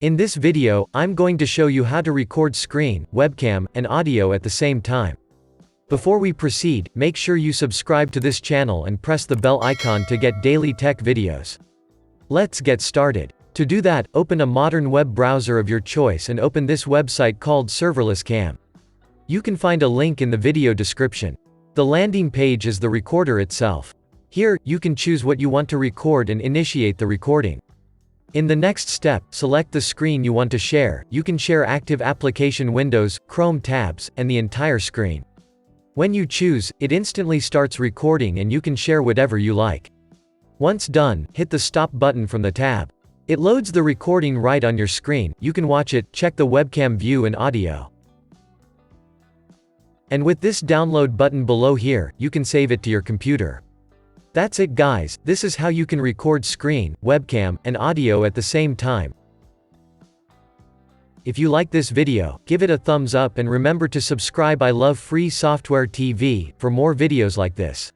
In this video, I'm going to show you how to record screen, webcam, and audio at the same time. Before we proceed, make sure you subscribe to this channel and press the bell icon to get daily tech videos. Let's get started. To do that, open a modern web browser of your choice and open this website called Serverless Cam. You can find a link in the video description. The landing page is the recorder itself. Here, you can choose what you want to record and initiate the recording. In the next step, select the screen you want to share. You can share active application windows, Chrome tabs, and the entire screen. When you choose, it instantly starts recording and you can share whatever you like. Once done, hit the stop button from the tab. It loads the recording right on your screen. You can watch it, check the webcam view and audio. And with this download button below here, you can save it to your computer. That's it guys, this is how you can record screen, webcam, and audio at the same time. If you like this video, give it a thumbs up and remember to subscribe. I love free software TV, for more videos like this.